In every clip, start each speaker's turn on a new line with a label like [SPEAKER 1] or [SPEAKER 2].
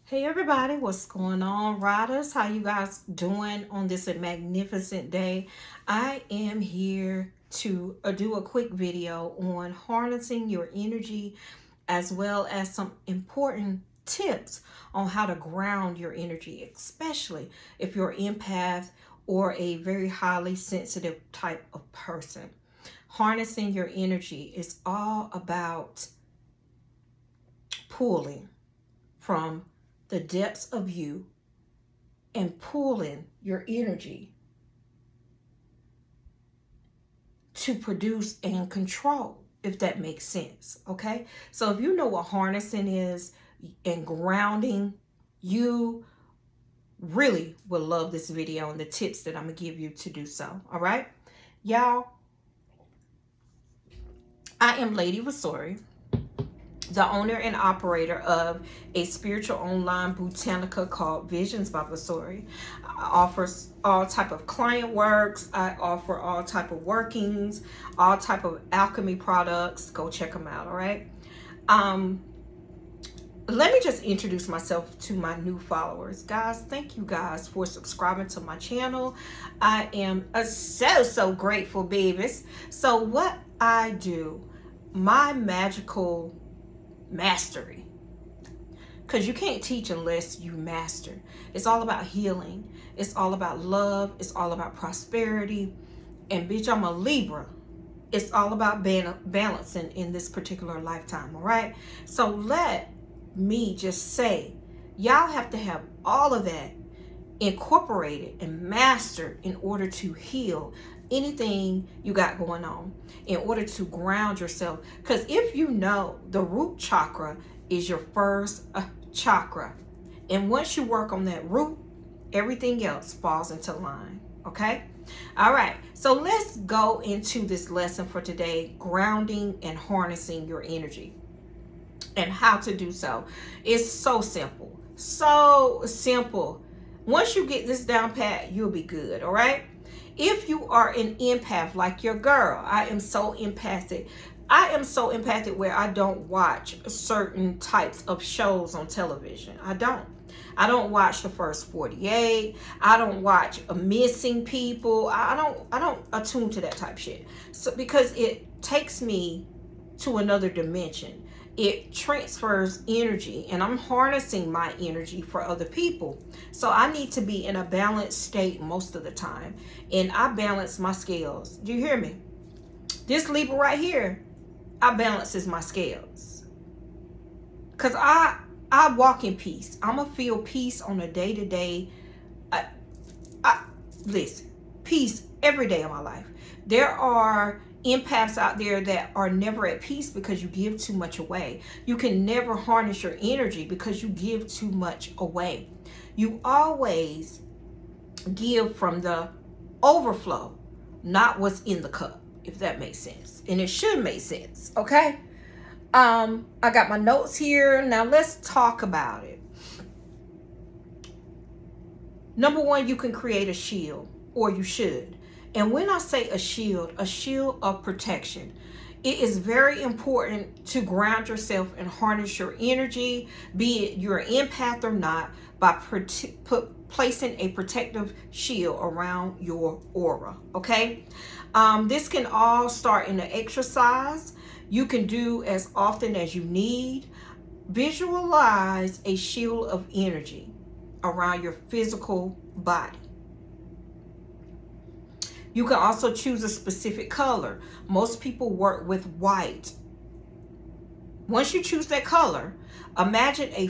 [SPEAKER 1] Hey everybody, what's going on, riders? How you guys doing on this magnificent day? I am here to do a quick video on harnessing your energy as well as some important tips on how to ground your energy, especially if you're an empath or a very highly sensitive type of person. Harnessing your energy is all about pulling from the depths of you and pulling your energy to produce and control, if that makes sense. Okay, so if you know what harnessing is and grounding, you really will love this video and the tips that I'm gonna give you to do so. All right, y'all, I am Lady Vasori, the owner and operator of a spiritual online Botanica called Visions by Vasori. I offer all type of client works. I offer all type of workings, all type of alchemy products. Go check them out. All right. Let me just introduce myself to my new followers, guys. Thank you guys for subscribing to my channel. I am so grateful, babies. So what I do, my magical mastery, because you can't teach unless you master. It's all about healing. It's all about love. It's all about prosperity. And bitch, I'm a Libra. It's all about balancing in this particular lifetime. All right, so let me just say, y'all have to have all of that incorporated and mastered in order to heal anything you got going on, in order to ground yourself. Because if you know, the root chakra is your first chakra, and once you work on that root, everything else falls into line. Okay, all right, so let's go into this lesson for today: grounding and harnessing your energy, and how to do so. It's so simple, so simple. Once you get this down pat, you'll be good. All right, if you are an empath like your girl, I am so empathic. I am so empathic where I don't watch certain types of shows on television. I don't watch the first 48. I don't watch missing people. I don't attune to that type shit. So because it takes me to another dimension. It transfers energy, and I'm harnessing my energy for other people. So I need to be in a balanced state most of the time. And I balance my scales. Do you hear me? This Libra right here, I balances my scales. Because I walk in peace. I'm going to feel peace on a day-to-day. Listen, peace every day of my life. There are empaths out there that are never at peace because you give too much away. You can never harness your energy because you give too much away. You always give from the overflow, not what's in the cup, if that makes sense. And it should make sense. Okay, I got my notes here. Now let's talk about it. Number one, you can create a shield, or you should. And when I say a shield of protection, it is very important to ground yourself and harness your energy, be it you're an empath or not, by placing a protective shield around your aura. Okay, this can all start in an exercise. You can do as often as you need. Visualize a shield of energy around your physical body. You can also choose a specific color. Most people work with white. Once you choose that color, imagine a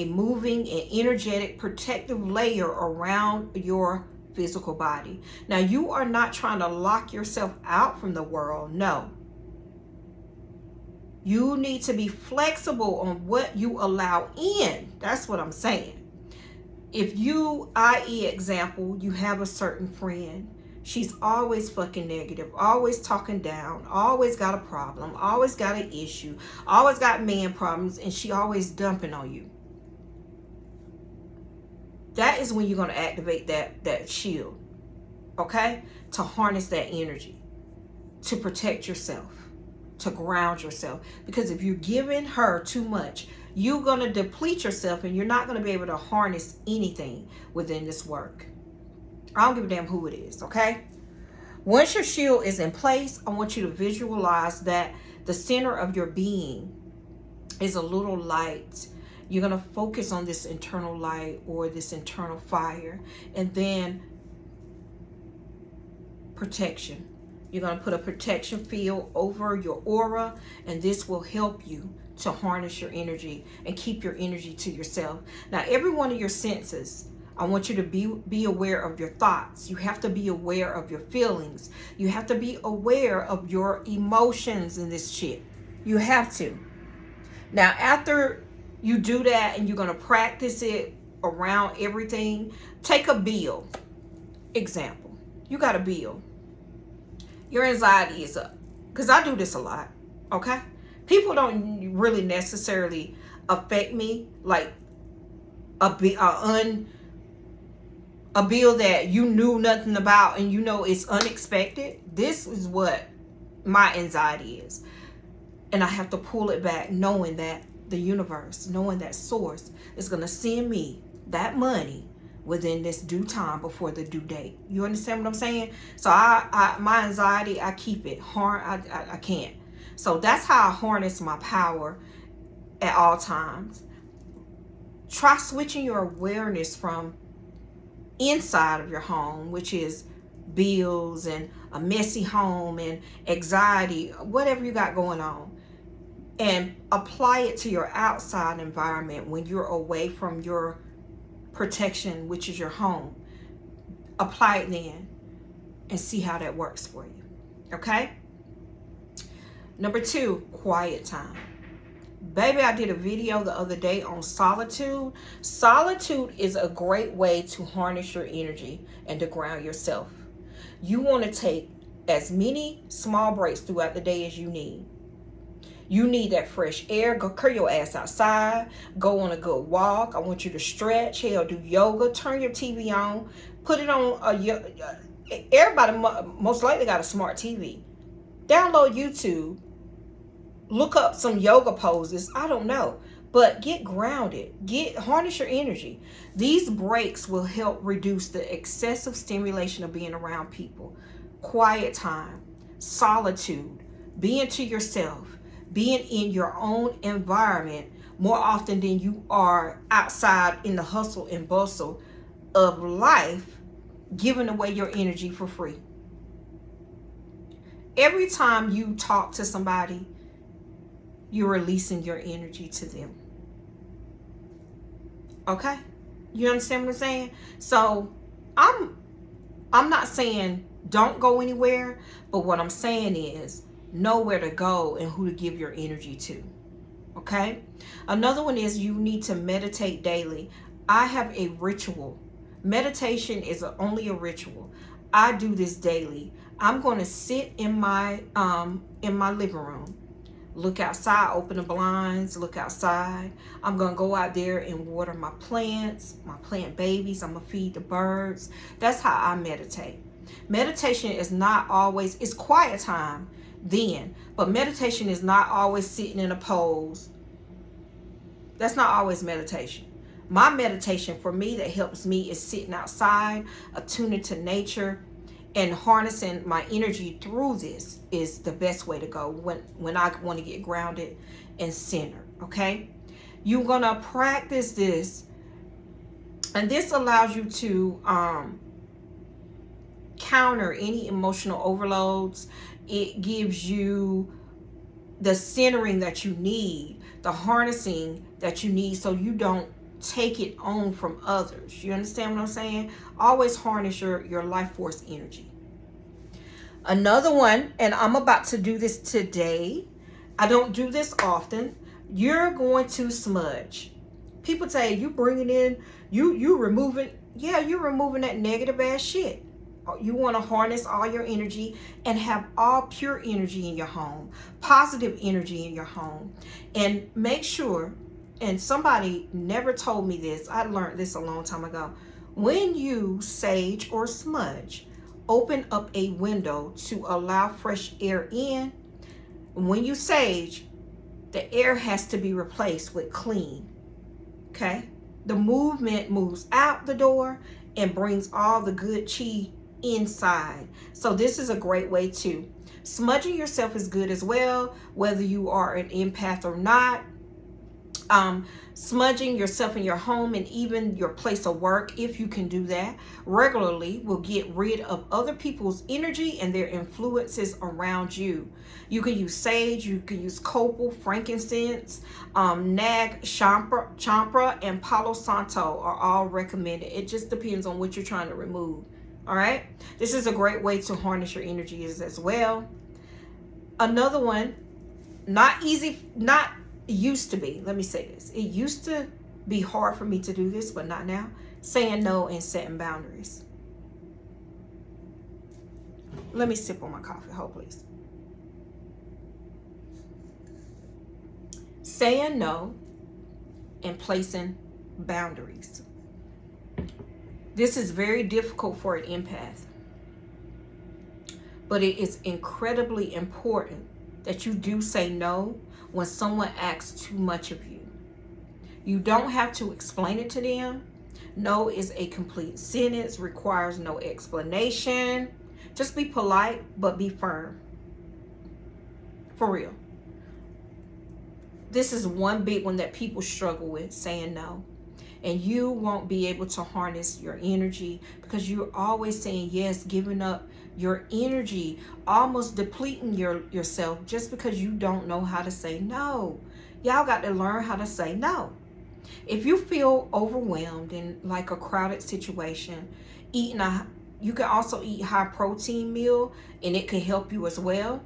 [SPEAKER 1] moving and energetic protective layer around your physical body. Now, you are not trying to lock yourself out from the world. No. You need to be flexible on what you allow in. That's what I'm saying. If you, i.e. example, you have a certain friend, she's always fucking negative, always talking down, always got a problem, always got an issue, always got man problems, and she always dumping on you. That is when you're going to activate that shield, okay? To harness that energy, to protect yourself, to ground yourself. Because if you're giving her too much, you're going to deplete yourself and you're not going to be able to harness anything within this work. I don't give a damn who it is, okay? Once your shield is in place, I want you to visualize that the center of your being is a little light. You're going to focus on this internal light or this internal fire. And then protection. You're going to put a protection field over your aura, and this will help you to harness your energy and keep your energy to yourself. Now, every one of your senses, I want you to be aware of your thoughts. You have to be aware of your feelings. You have to be aware of your emotions in this shit. You have to. Now, after you do that and you're going to practice it around everything, take a bill. Example. You got a bill. Your anxiety is up. Because I do this a lot. Okay? People don't really necessarily affect me like a bill that you knew nothing about and you know it's unexpected. This is what my anxiety is. And I have to pull it back knowing that the universe, knowing that source is going to send me that money within this due time before the due date. You understand what I'm saying? So my anxiety, I keep it. I can't. So that's how I harness my power at all times. Try switching your awareness from inside of your home, which is bills and a messy home and anxiety, whatever you got going on, and apply it to your outside environment when you're away from your protection, which is your home. Apply it then and see how that works for you. Okay? Number 2, quiet time. Baby, I did a video the other day on solitude. Solitude is a great way to harness your energy and to ground yourself. You want to take as many small breaks throughout the day as you need. You need that fresh air. Go curl your ass outside. Go on a good walk. I want you to stretch. Hell, do yoga. Turn your TV on. Put it on. Everybody most likely got a smart TV. Download YouTube. Look up some yoga poses. I don't know. But get grounded. Harness your energy. These breaks will help reduce the excessive stimulation of being around people. Quiet time. Solitude. Being to yourself. Being in your own environment more often than you are outside in the hustle and bustle of life, giving away your energy for free. Every time you talk to somebody, you're releasing your energy to them. Okay? You understand what I'm saying? So I'm not saying don't go anywhere, but what I'm saying is know where to go and who to give your energy to. Okay? Another one is you need to meditate daily. I have a ritual. Meditation is only a ritual. I do this daily. I'm going to sit in my living room. Look outside, open the blinds, look outside. I'm going to go out there and water my plants, my plant babies. I'm going to feed the birds. That's how I meditate. Meditation is not always, it's quiet time then, but meditation is not always sitting in a pose. That's not always meditation. My meditation for me that helps me is sitting outside, attuning to nature, and harnessing my energy through this is the best way to go when I want to get grounded and centered. Okay? You're going to practice this, and this allows you to counter any emotional overloads. It gives you the centering that you need, the harnessing that you need so you don't take it on from others. You understand what I'm saying? Always harness your life force energy. Another one, and I'm about to do this today. I don't do this often. You're going to smudge. People say you bringing in, you removing, yeah, you're removing that negative ass shit. You want to harness all your energy and have all pure energy in your home, positive energy in your home. And make sure, and somebody never told me this, I learned this a long time ago. When you sage or smudge, open up a window to allow fresh air in. When you sage, The air has to be replaced with clean. Okay? The movement moves out the door and brings all the good chi inside. So this is a great way too. Smudging yourself is good as well, whether you are an empath or not. Smudging yourself in your home and even your place of work, if you can do that regularly, will get rid of other people's energy and their influences around you. You can use sage, you can use copal, frankincense, nag champra, and palo santo are all recommended. It just depends on what you're trying to remove. All right, this is a great way to harness your energies as well. Another one, not easy, not used to be, let me say this, it used to be hard for me to do this, but not now. Saying no and setting boundaries. Let me sip on my coffee. Hold please. Saying no and placing boundaries. This is very difficult for an empath, but it is incredibly important that you do say no when someone asks too much of you. You don't have to explain it to them. No is a complete sentence, requires no explanation. Just be polite, but be firm. For real. This is one big one that people struggle with, saying no. And you won't be able to harness your energy because you're always saying yes, giving up your energy, almost depleting yourself just because you don't know how to say no. Y'all got to learn how to say no. If you feel overwhelmed in like a crowded situation, you can also eat high protein meal and it can help you as well.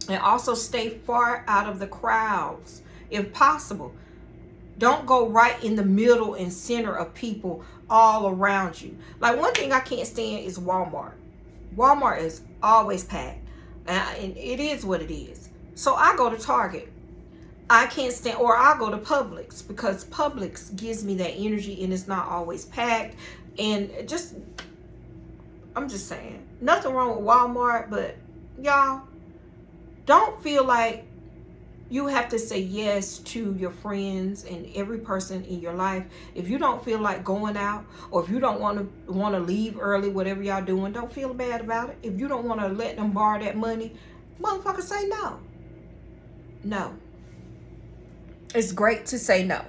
[SPEAKER 1] And also stay far out of the crowds if possible. Don't go right in the middle and center of people all around you. Like one thing I can't stand is Walmart. Walmart is always packed. And it is what it is. So I go to Target. I can't stand, or I go to Publix because Publix gives me that energy and it's not always packed. And I'm just saying, nothing wrong with Walmart, but y'all, don't feel like you have to say yes to your friends and every person in your life. If you don't feel like going out, or if you don't want to leave early, whatever y'all doing, don't feel bad about it. If you don't want to let them borrow that money, motherfucker, say no. No. It's great to say no.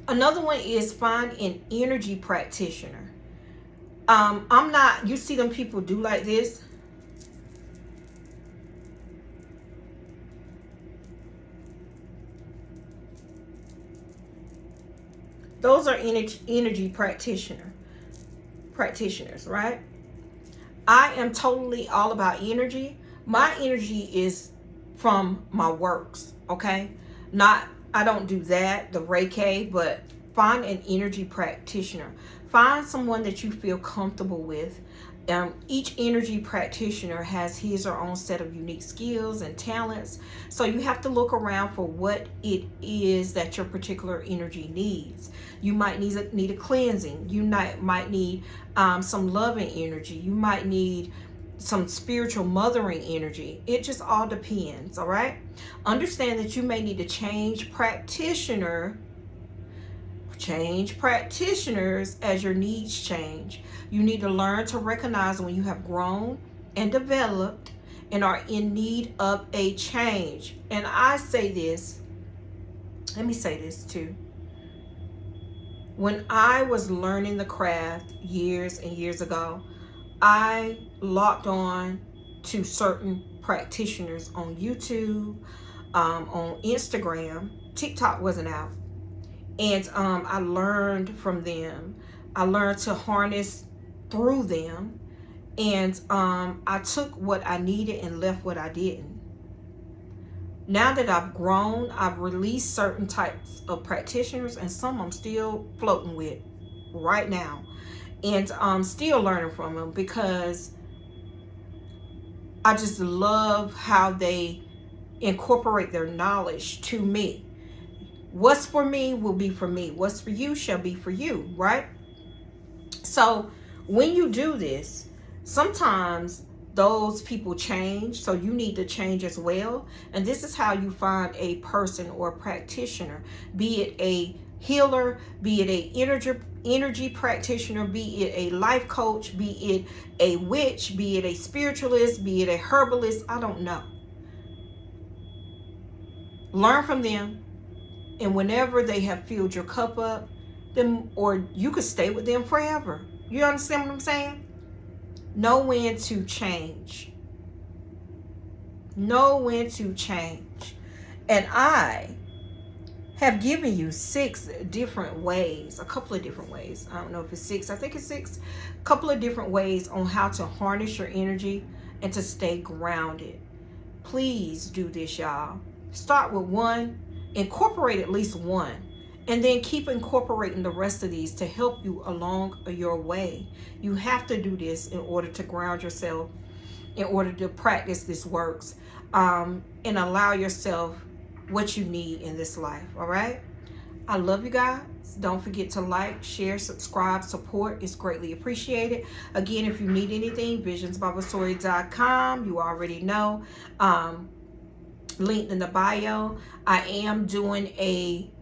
[SPEAKER 1] Another one is find an energy practitioner. You see them people do like this. Those are energy practitioners, right? I am totally all about energy. My energy is from my works, okay? I don't do that, the Reiki, but find an energy practitioner. Find someone that you feel comfortable with. Each energy practitioner has his or own set of unique skills and talents. So you have to look around for what it is that your particular energy needs. You might need a cleansing. You might need some loving energy. You might need some spiritual mothering energy. It just all depends, all right? Understand that you may need to change practitioners as your needs change. You need to learn to recognize when you have grown and developed and are in need of a change. And I say this, let me say this too. When I was learning the craft years and years ago, I locked on to certain practitioners on YouTube, on Instagram. TikTok wasn't out. And I learned from them. I learned to harness through them. And I took what I needed and left what I didn't. Now that I've grown, I've released certain types of practitioners, and some I'm still floating with right now. And I'm still learning from them because I just love how they incorporate their knowledge to me. What's for me will be for me. What's for you shall be for you, right? So when you do this, sometimes those people change, so you need to change as well. And this is how you find a person or a practitioner, be it a healer, be it a energy practitioner, be it a life coach, be it a witch, be it a spiritualist, be it a herbalist. I don't know. Learn from them, and whenever they have filled your cup up, then, or you could stay with them forever. You understand what I'm saying? Know when to change. Know when to change. And I have given you 6 different ways, a couple of different ways. I don't know if it's 6, I think it's 6. A couple of different ways on how to harness your energy and to stay grounded. Please do this, y'all. Start with one, incorporate at least one, and then keep incorporating the rest of these to help you along your way. You have to do this in order to ground yourself, in order to practice this works, and allow yourself what you need in this life. All right? I love you guys. Don't forget to like, share, subscribe, support. It's greatly appreciated. Again, if you need anything, visionsbyvasori.com. You already know. Linked in the bio. I am doing a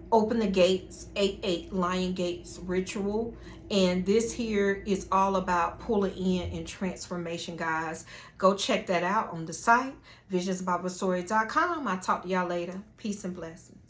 [SPEAKER 1] open the gates, 8/8 lion gates ritual, and this here is all about pulling in and transformation, guys. Go check that out on the site, visionsbyvasori.com. I'll talk to y'all later. Peace and blessings.